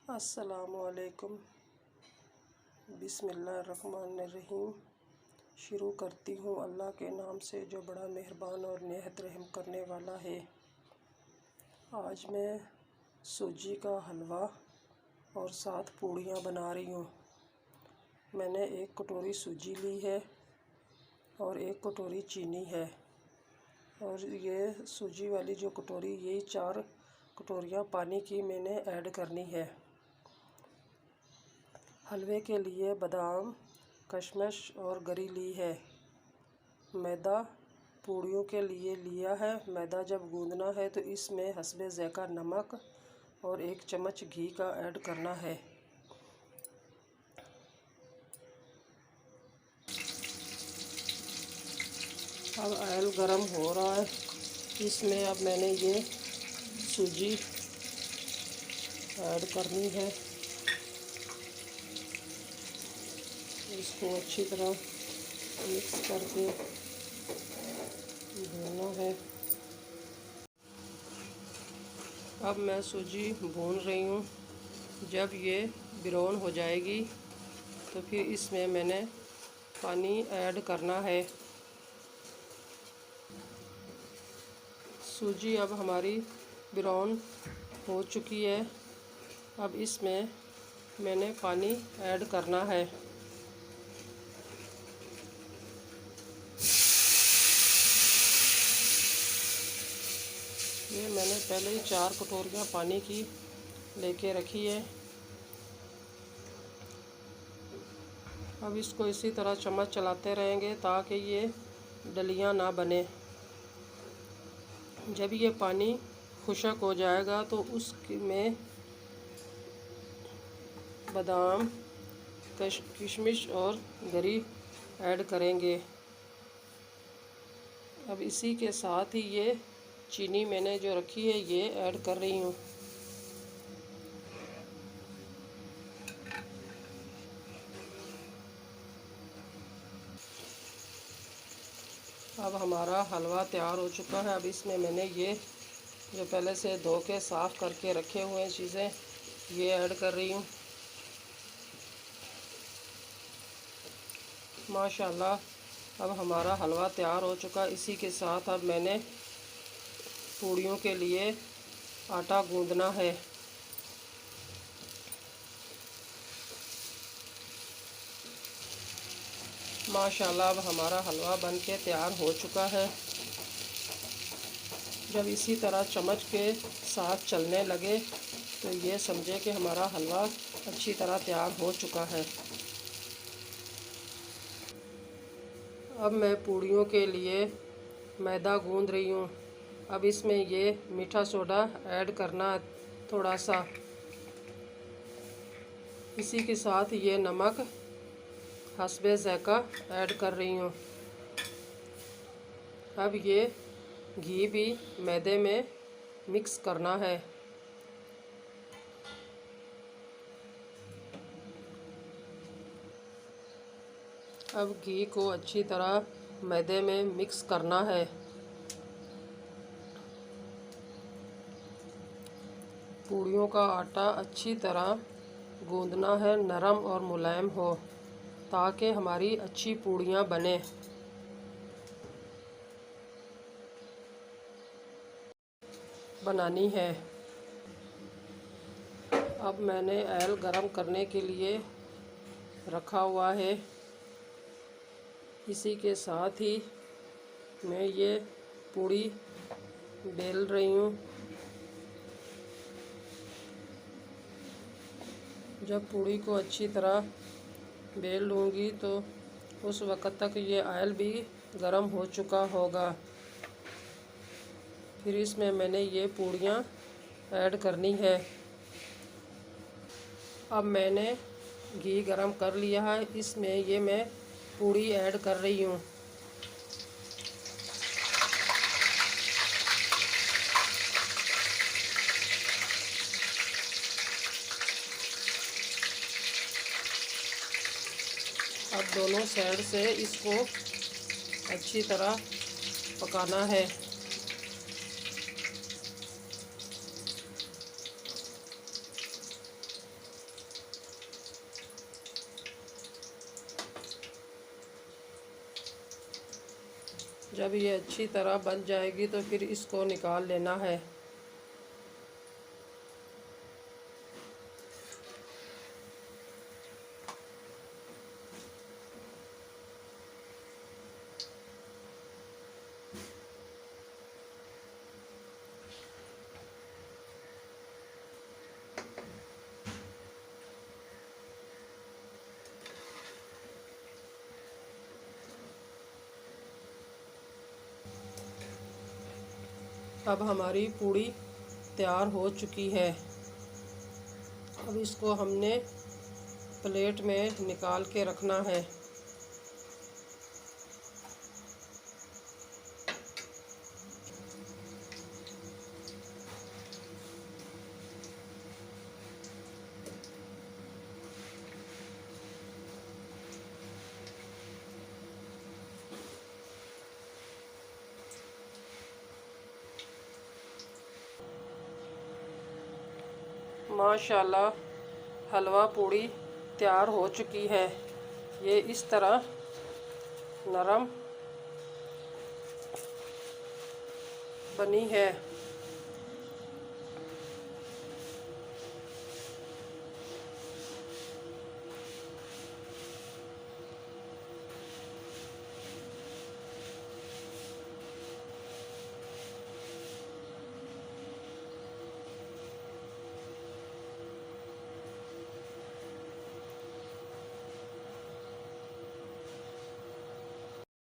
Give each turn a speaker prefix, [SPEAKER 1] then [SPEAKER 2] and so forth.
[SPEAKER 1] अस्सलामुअलैकुम। बिस्मिल्लाहिर्रहमानिर्रहीम। शुरू करती हूँ अल्लाह के नाम से जो बड़ा मेहरबान और निहायत रहम करने वाला है। आज मैं सूजी का हलवा और 7 पूड़ियाँ बना रही हूँ। मैंने 1 कटोरी सूजी ली है और 1 कटोरी चीनी है। और ये सूजी वाली जो कटोरी, यही 4 कटोरियाँ पानी की मैंने ऐड करनी है। हलवे के लिए बादाम, कशमेश और गरी ली है। मैदा पूड़ियों के लिए लिया है। मैदा जब गूंदना है तो इसमें हस्बे ज़ायक़ा नमक और 1 चम्मच घी का ऐड करना है। अब ऑयल गरम हो रहा है। इसमें अब मैंने ये सूजी ऐड करनी है। इसको अच्छी तरह मिक्स करके भूनना है। अब मैं सूजी भून रही हूँ। जब ये ब्राउन हो जाएगी तो फिर इसमें मैंने पानी ऐड करना है। सूजी अब हमारी ब्राउन हो चुकी है। अब इसमें मैंने पानी ऐड करना है। ये मैंने पहले ही 4 कटोरियाँ पानी की लेके रखी है। अब इसको इसी तरह चम्मच चलाते रहेंगे ताकि ये डलियाँ ना बने। जब ये पानी खुश्क हो जाएगा तो उसमें बादाम, किशमिश और गरी ऐड करेंगे। अब इसी के साथ ही ये चीनी मैंने जो रखी है ये ऐड कर रही हूँ। अब हमारा हलवा तैयार हो चुका है। अब इसमें मैंने ये जो पहले से धो के साफ़ करके रखे हुए चीज़ें ये ऐड कर रही हूँ। माशाल्लाह अब हमारा हलवा तैयार हो चुका। इसी के साथ अब मैंने पूड़ियों के लिए आटा गूंदना है। माशाल्लाह अब हमारा हलवा बन के तैयार हो चुका है। जब इसी तरह चम्मच के साथ चलने लगे तो ये समझे कि हमारा हलवा अच्छी तरह तैयार हो चुका है। अब मैं पूड़ियों के लिए मैदा गूंद रही हूँ। अब इसमें ये मीठा सोडा ऐड करना थोड़ा सा। इसी के साथ ये नमक हस्बे ज़ायक़ा ऐड कर रही हूँ। अब ये घी भी मैदे में मिक्स करना है। अब घी को अच्छी तरह मैदे में मिक्स करना है। पूड़ियों का आटा अच्छी तरह गूंदना है, नरम और मुलायम हो, ताकि हमारी अच्छी पूड़ियाँ बने। बनानी है। अब मैंने ऑयल गरम करने के लिए रखा हुआ है। इसी के साथ ही मैं ये पूड़ी बेल रही हूँ। जब पूड़ी को अच्छी तरह बेल लूँगी तो उस वक़्त तक ये ऑयल भी गरम हो चुका होगा। फिर इसमें मैंने ये पूड़ियाँ ऐड करनी है। अब मैंने घी गरम कर लिया है। इसमें ये मैं पूड़ी ऐड कर रही हूँ। अब दोनों साइड से इसको अच्छी तरह पकाना है। जब ये अच्छी तरह बन जाएगी तो फिर इसको निकाल लेना है। अब हमारी पूड़ी तैयार हो चुकी है। अब इसको हमने प्लेट में निकाल के रखना है। माशाल्लाह हलवा पूड़ी तैयार हो चुकी है। ये इस तरह नरम बनी है।